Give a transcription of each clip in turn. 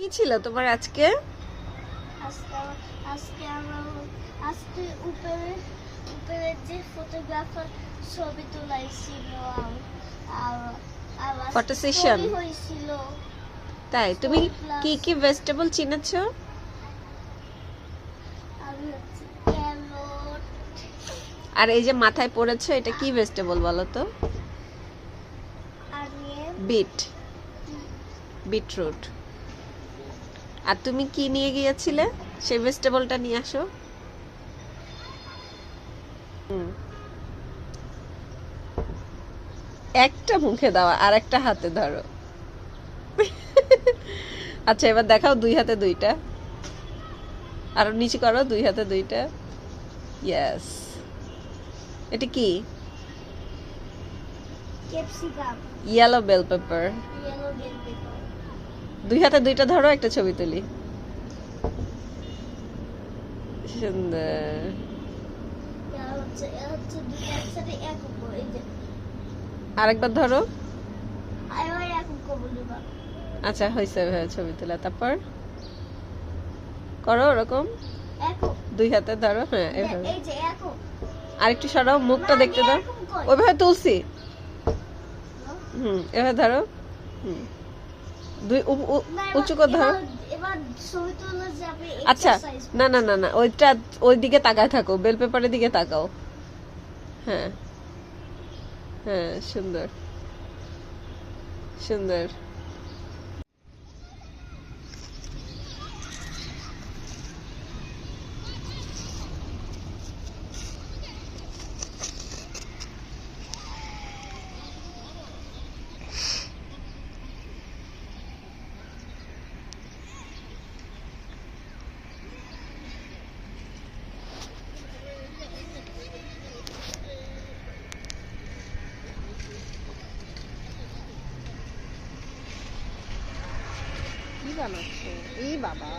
কি ছিল তোমার আজকে? আজকে আমার আজকে উপরে যে ফটোগ্রাফার ছবি তোলাইছিল আর ফটো সেশন হয়েছিল। তাই তুমি কি কি ভেজিটেবল চিনেছো? আমি হচ্ছে ক্যারট। আর এই যে মাথায় পড়েছো এটা কি ভেজিটেবল বলো তো? বিটরুট। আর তুমি কি নিয়ে গিয়েছিলে? সেই ভেজিটেবলটা নিয়ে আসো। একটা মুখে দাও আর একটা হাতে ধরো। আচ্ছা এবার দেখাও দুই হাতে দুইটা। আর নিচে করো দুই হাতে দুইটা। ইয়েস। এটা কি? ক্যাপসিকাম। Yellow bell pepper. দুই হাতে দুইটা ধরো, একটা ছবি তুলি। সুন্দর। আরেকবার ধরো। আচ্ছা হয়েছে ছবি তোলা। তারপর করো ওরকম দুই হাতে ধরো। হ্যাঁ এভাবে। আরেকটু সরাও, মুখটা দেখতে দাও। ওইভাবে তুলছি। এভাবে ধরো। দুই উঁচু করে ধরো। আচ্ছা না না না না, ওইটা ওই দিকে তাকায় থাকো, বেল পেপারের দিকে তাকাও। হ্যাঁ হ্যাঁ, সুন্দর সুন্দর। কি বানাচ্ছে এই বাবা?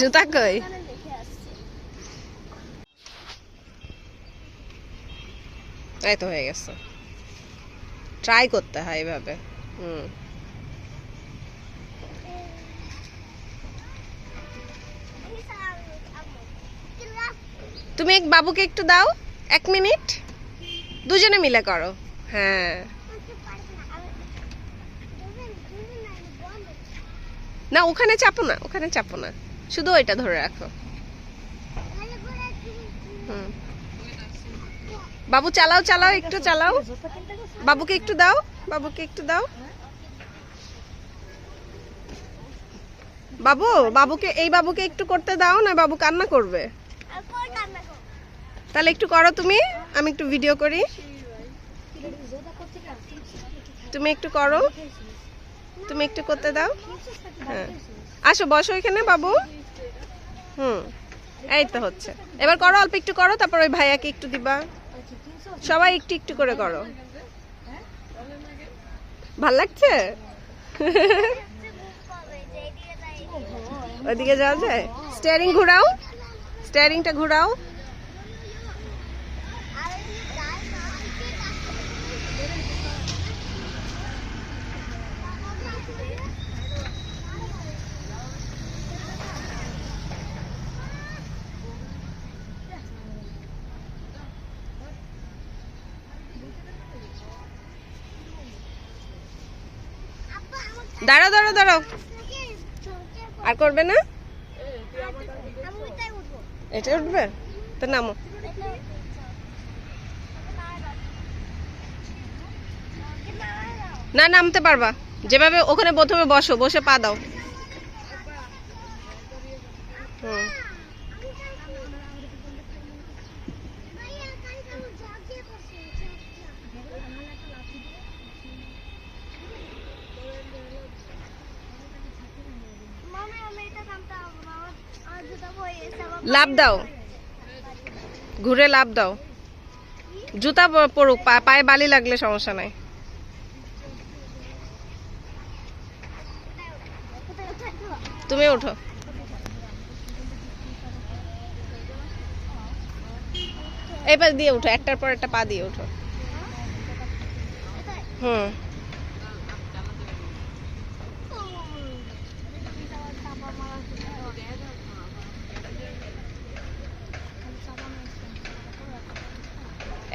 জুতা কই? এই তো হয়ে গেছে। ট্রাই করতে হয় এইভাবে। তুমি এক বাবুকে একটু দাও, 1 মিনিট, দুজনে মিলে করো। হ্যাঁ না, ওখানে চাপো না, ওখানে চাপো না, শুধু ওইটা ধরে রাখো। বাবু চালাও চালাও, একটু চালাও। বাবুকে একটু দাও, বাবুকে একটু দাও। বাবু বাবুকে এই বাবুকে একটু করতে দাও না, বাবু কান্না করবে। তাহলে একটু করো তুমি, আমি একটু ভিডিও করি। তুমি একটু করো, তুমি একটু করতে দাও। হ্যাঁ আসো বসো এখানে বাবু। এই তো হচ্ছে। এবার করো, অল্প একটু করো, তারপর ওই ভাইয়াকে একটু দিবা। সবাই একটু একটু করে করো। ভাল লাগছে? ওইদিকে যাওয়া যায়? স্টিয়ারিং ঘোরাও, স্টিয়ারিংটা ঘোরাও। দাঁড়াও দাঁড়াও দাঁড়াও, আর করবে না? আমি ওইটাই উঠবো। এটা উঠবে তো নামো। না নামতে পারবা, যেভাবে ওখানে প্রথমে বসো, বসে পা দাও। হুম লাভ দাও, ঘুরে লাভ দাও। জুতা পরুক, পায়ে বালি লাগলে সমস্যা নাই। তুমি ওঠো। এবার দিয়ে উঠো, একটার পর একটা পা দিয়ে উঠো। হুম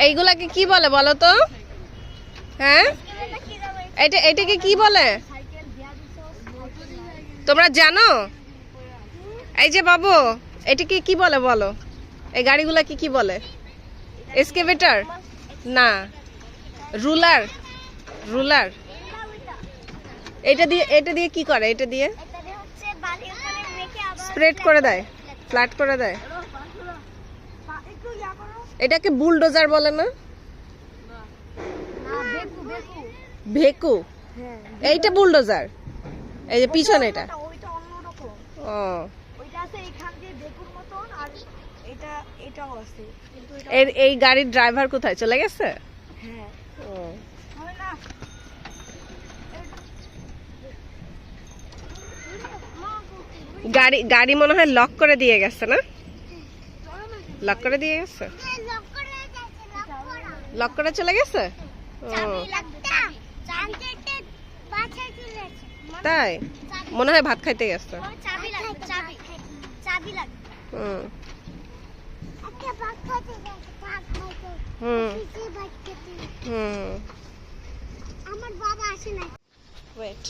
এইগুলাকে কি বলে বলো তো? হ্যাঁ, এটাকে কি বলে তোমরা জানো? এই যে বাবু, এটাকে কি বলে বলো? এই গাড়িগুলাকে কি বলে? এক্সকেভেটর না, রুলার। রুলার। এটা দিয়ে কি করে? এটা দিয়ে স্প্রেড করে দেয়, ফ্ল্যাট করে দেয়। এটাকে বুলডোজার বলে না? ভেকু। এইটা বুলডোজার, এই যে পিছনে এটা। ও এই গাড়ির ড্রাইভার কোথায় চলে গেছে? গাড়ি মনে হয় লক করে দিয়ে গেছে না? লক করে দিয়ে গেছে, লক করে চলে গেছে। তাই মনে হয় ভাত খাইতে গেছে। আমার বাবা আসে না। ওয়েট,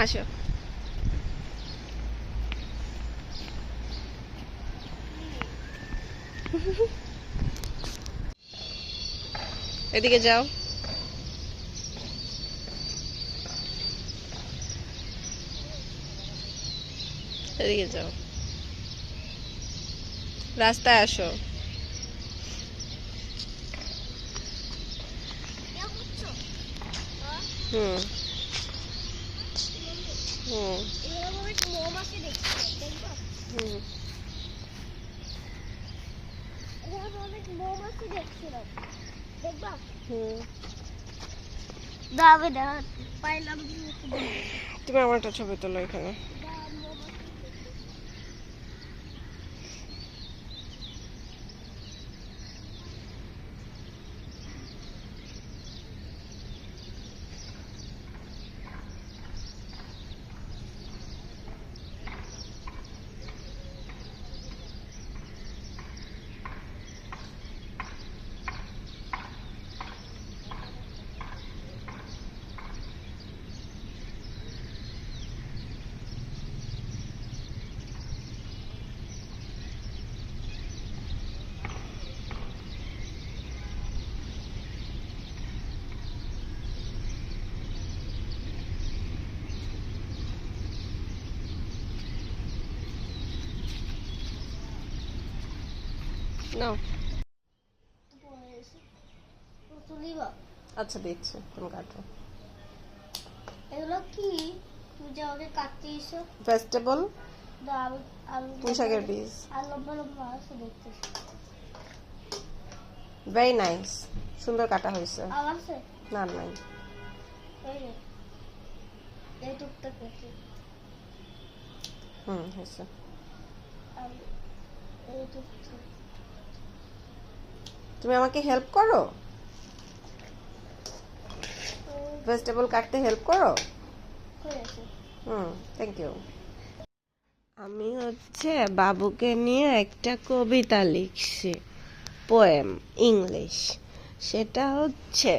আসো। এদিকে যাও। এদিকে যাও, রাস্তায় আসো। হুম হুম হুম তুমি আমার একটা ছবি তোলো এখানে। নাও। আচ্ছা দিচ্ছি, তুমি কাটো। এগুলো কি তুমি যে আমাকে কাটতে এসো? ভেজিটেবল, আলু আলু পুঁই শাকের বীজ। আর লম্বা লম্বা আছে দেখতে। ভেরি নাইস, সুন্দর কাটা হয়েছে। আর আছে না নাই, এই যে এই টুকটা কেটে হয়েছে। আর এই টুকটা। তুমি আমাকে হেল্প করো, ভেজিটেবল কাটতে হেল্প করো। Thank you. আমি হচ্ছে বাবুকে নিয়ে একটা কবিতা লিখছি, পোয়েম, ইংলিশ। সেটা হচ্ছে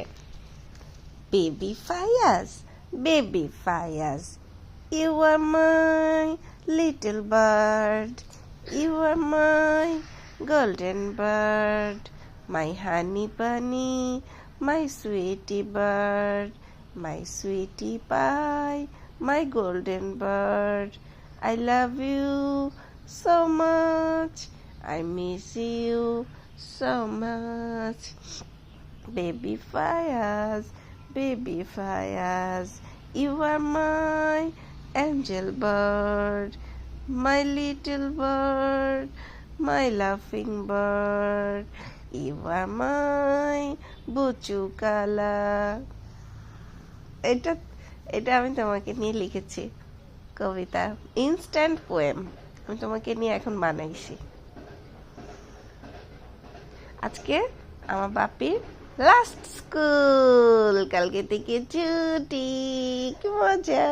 baby Fayaz Baby Fayaz, you are my little bird. You are my golden bird. My honey bunny, my sweetie bird. My sweetie pie, my golden bird. I love you so much. I miss you so much. Baby Fayaz, baby Fayaz, you are my angel bird, my little bird, my laughing bird. You are my বুচু কালা। এটা এটা আমি তোমাকে নিয়ে লিখেছি কবিতা, instant poem. আমি তোমাকে নিয়ে এখন বানাইছি। আজকে আমার বাপির লাস্ট স্কুল, কালকে থেকে ছুটি, কি মজা।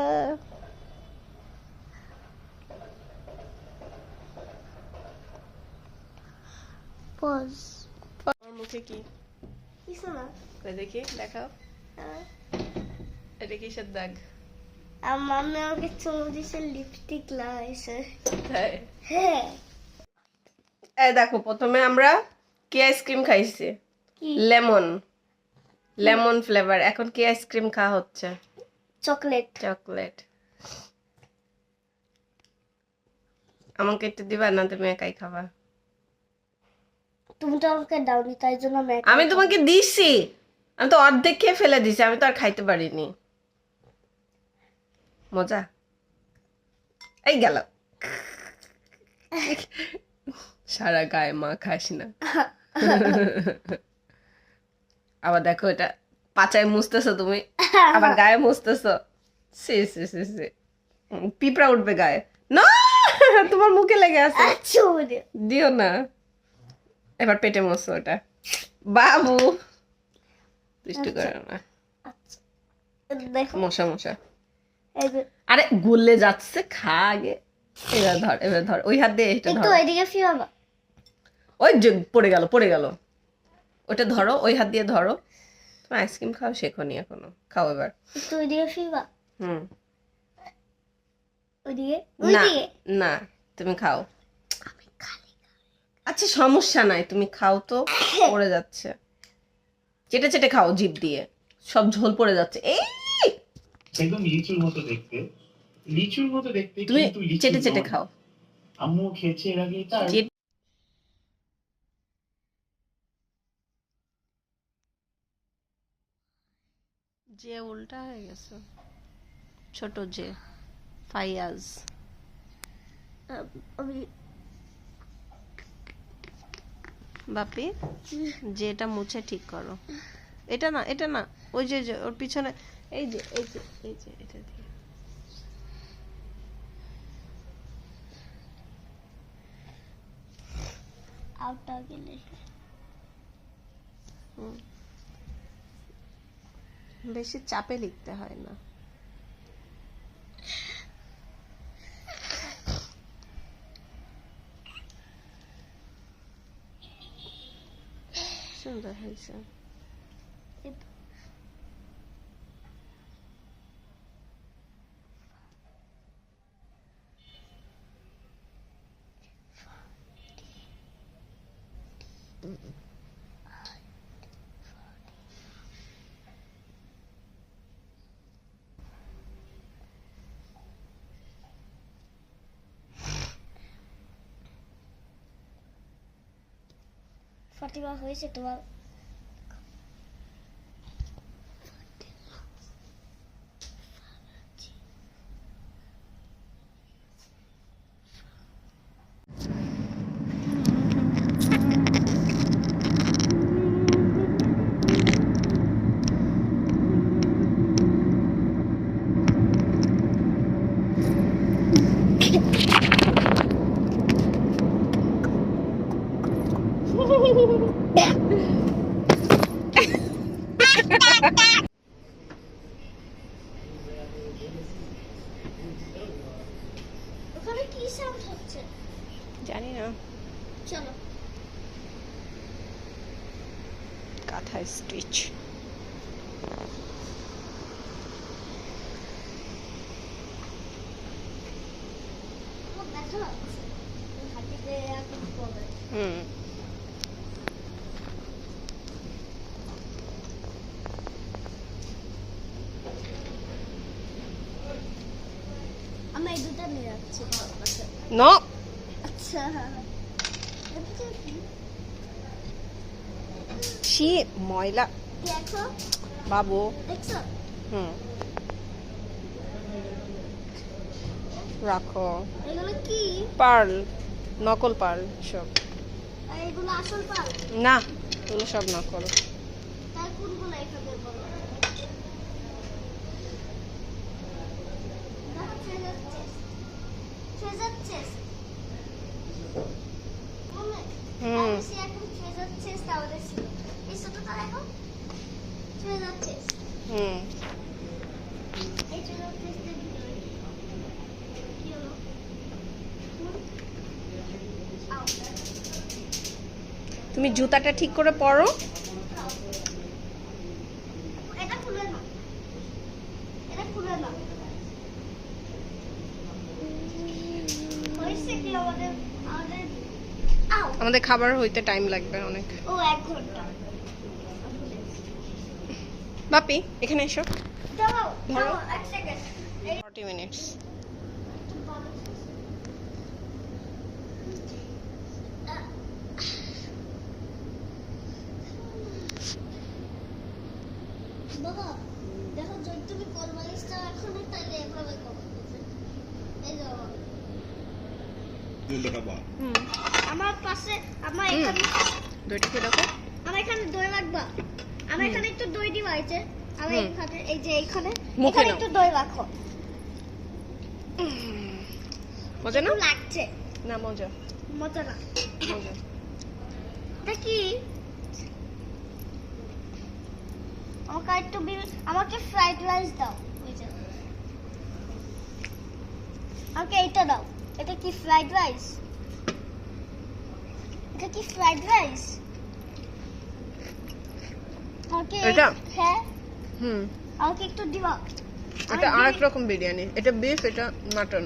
পজ আমার মুখে কি কিছু না। কই দেখি, দেখাও। এটা কিসের দাগ? আর মাম্মি আমাকে চুমু দিছে, লিপস্টিক লাগাইছে। তাই? হ্যাঁ। এই দেখো, প্রথমে আমরা কি আইসক্রিম খাইছি, কি? Lemon, lemon flavour. এখন কি আইসক্রিম খাওয়া হচ্ছে? চকলেট। চকলেট। আমাকে একটু দিবা না, তুমি একাই খাবা? তুমি তো আমাকে দাওনি, তাই জন্য আমি তোমাকে দিছি, আমি তো অর্ধেক খেয়ে ফেলে দিছি, আমি তো আর খাইতে পারিনি। মজা। এই গেল, সারা গায়ে মা খাস না। আবার দেখো, এটা পাচায় মুছতেছো তুমি, আবার গায়ে মুছতেছো। সে সে সে সে, পিঁপড়া উঠবে গায়ে। না, তোমার মুখে লেগে আছে, দিও না। এবার পেটে মুছো ওটা, বাবু। বৃষ্টি করে না, দেখো মশা মশা। এই যে আরে গুললে যাচ্ছে, খা আগে। এবার ধর, এবার ধর, ওই হাত দিয়ে এটা একটু ধর। এদিকে ফিরাবা। ওই যে পড়ে গেল, পড়ে গেল। ওটা ধরো, ওই হাত দিয়ে ধরো। তুমি আইসক্রিম খাও, শেখনি এখনো, খাও এবার। একটু ওইদিকে ফিরবা। হুম। ওইদিকে না ওইদিকে না, তুমি খাও। আচ্ছা সমস্যা নাই, তুমি খাও তো। পড়ে যাচ্ছে, চেটে চেটে খাও জিভ দিয়ে, সব ঝোল পড়ে যাচ্ছে। এই একদম লিচুর মতো দেখতে, লিচুর মতো দেখতে, তুমি কিন্তু লিচু চেটে চেটে নয়। খাও। আম্মু খেয়েছে এর আগে তার যে উল্টা হয়ে গেছে, ছোট যে ফাইয়াজ। আমি বাপি, যে এটা মুছে ঠিক করো। এটা না, এটা না, ওই যে যে ওর পিছনে, এই যে এই যে এই যে এটা দিয়ে। আউটটা গেলে বেশি চাপে লিখতে হয় না। সুন্দর হয়েছে। ফাতিমা হয়েছে তোমার? ওখানে কি সাউন্ড হচ্ছে? জানি না। চলো। কাঁথা স্টিচ। বুঝতে পারছি হাতিতে এখন পড়বে হুম আমি এই দুটো নিয়ে যাচ্ছি নো আচ্ছা এটা কি ছি ময়লা দেখো বাবু দেখছো হুম রাখো এগুলো কি পার্ল নকল পার্ল সব আর এগুলো আসল পাল না এগুলো সব নকল তার কোনগুলো এখানে বলো দেখো ট্রেজার চেস্ট হুম সে এখন ট্রেজার চেস্ট আমাদের ছিল এই ছোটটা দেখো ট্রেজার চেস্ট হুম এই ট্রেজার চেস্টের ভিতরে কি হলো আও তুমি জুতাটা ঠিক করে পরো এটা খুলে না এটা খুলে না হয়েছে কি আমাদের আমাদের আও আমাদের খাবার হইতে টাইম লাগবে অনেক ও 1 ঘন্টা বাপি এখানে এসো দাও ধরো। দাও 1 সেকেন্ড 40 মিনিটস বাবা দেখো যদি তুমি কোলবালিশটা এখন তাহলে এভাবে করো এই যে বাবা। হুম আমার পাশে আমার হুম। এখানে দইটা খেয়ে দেখো আমার এখানে দই রাখবা আমার এখানে একটু দই দিবা আছে আমার হুম। এখানে এই যে এইখানে মুখে এখানে নাও। একটু দই রাখো মজা না একটু লাগছে না মজা মজা না মজা এটা কি আমাকে একটু আমাকে ফ্রাইড রাইস দাও ওই যে আমাকে এইটা দাও এটা কি ফ্রাইড রাইস এটা কি ফ্রাইড রাইস আমাকে এটা? হ্যাঁ হুম আমাকে একটু দিবা এটা আরেক রকম বিরিয়ানি এটা বিফ এটা মাটন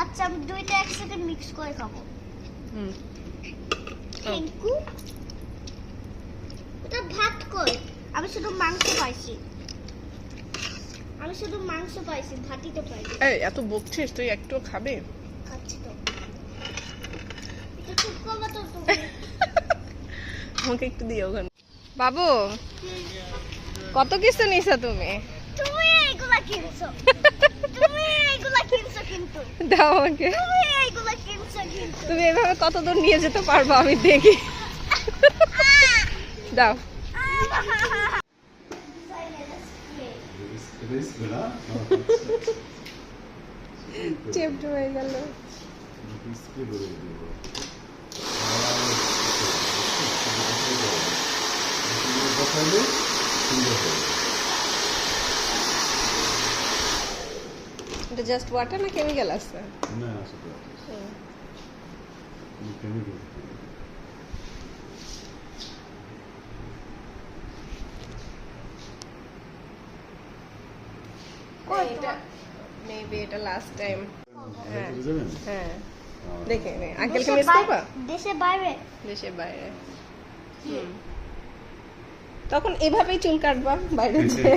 আচ্ছা আমি দুইটা একসাথে মিক্স করে খাবো হুম থ্যাংক ইউ এটা ভাত কই আমি শুধু মাংস পাইছি ভাতই তো পাইছি এই এত বকছিস তুই একটু খাবে খাচ্ছি তো এটা চুপ করবা তো তুমি আমাকে একটু দিও ওখানে বাবু কত কিছু নিছো তুমি তুমি এইগুলা কিনছো কিন্তু দাও আমাকে তুমি এইগুলা কিনছো কিন্তু তুমি এভাবে কত দূর নিয়ে যেতে পারবো আমি দেখি দাও চেপট হয়ে গেল এটা জাস্ট ওয়াটার না কেমিক্যাল আছে এটা মেবি এটা লাস্ট টাইম হ্যাঁ হ্যাঁ দেখে আঙ্কেলকে মিস করবা দেশে বাইরে দেশের বাইরে হুম। তখন এভাবেই চুল কাটবা বাইরে যেয়ে।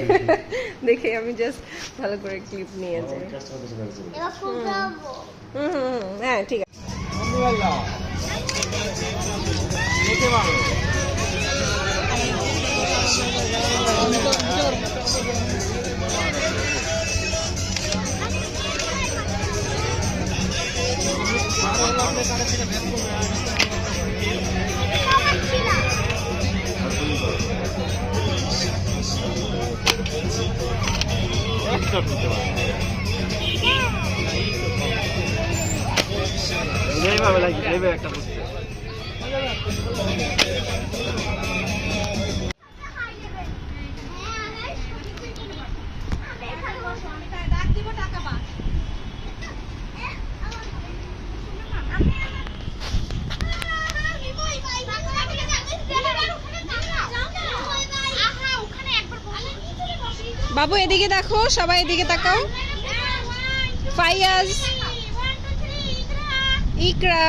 দেখে আমি জাস্ট ভালো করে ক্লিপ নিয়ে যাই এবার ফুল খাবো হ্যাঁ ঠিক আছে এইভাবে লাগবে এইভাবে একটা বুঝতে বাবু এদিকে দেখো সবাই এদিকে তাকাও ফাইয়াজ ইকরা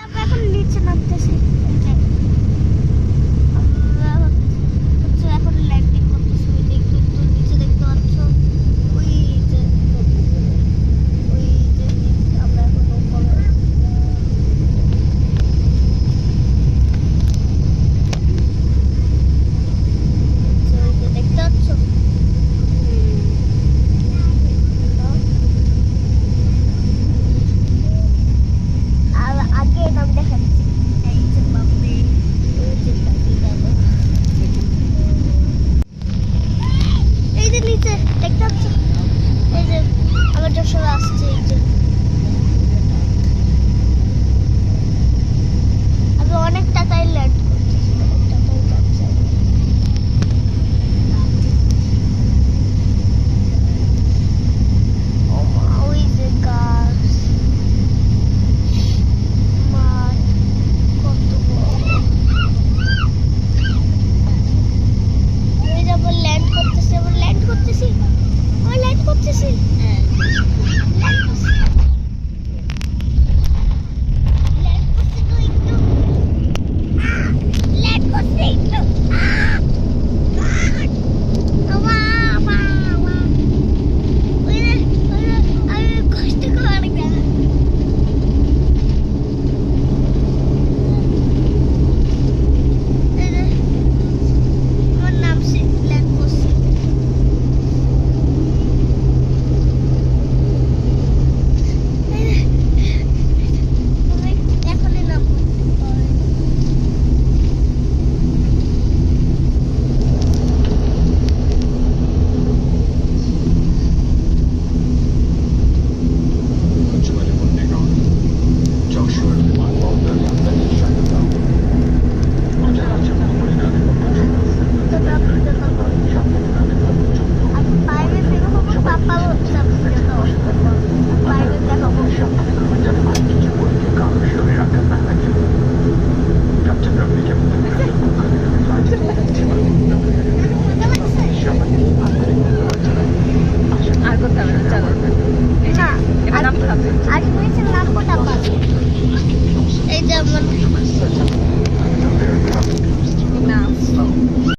আমরা এখন নিচে নামতেছি এখন ল্যান্ডিং করতেছি ওই যে একটু একটু নিচে দেখতে পাচ্ছ ওই যে নিচে আমরা এখন উপরে ওই যে দেখতে পাচ্ছ আর আগে নাম দেখাচ্ছি এই যে বাপরে ওই যে তাকি গেল এই যে নিচে দেখতে পাচ্ছ এই যে আমার যশোর আসছে এই যে আমি অনেক টাকায় ল্যান্ড করতেছি অনেক টাকায় যাচ্ছে ও মা ওই যে গাছ মাঠ কত বড় এই যে আবার ল্যান্ড করতেছি আবার ল্যান্ড করতেছি আবার ল্যান্ড করতেছি ল্যান্ড করছি ল্যান্ড করছি তো একটু ল্যান্ড করছি একটু আমি কষ্ট করে গেলাম আমার নাম ল্যান্ড করছি এখনই নাম আমি বাইরে বের হবো পাপা বাইরে দেখাবো আর করতে হবে না চলো না এটা নামতে হবে আর নিচে নামবোটা পাবো এই যে আমার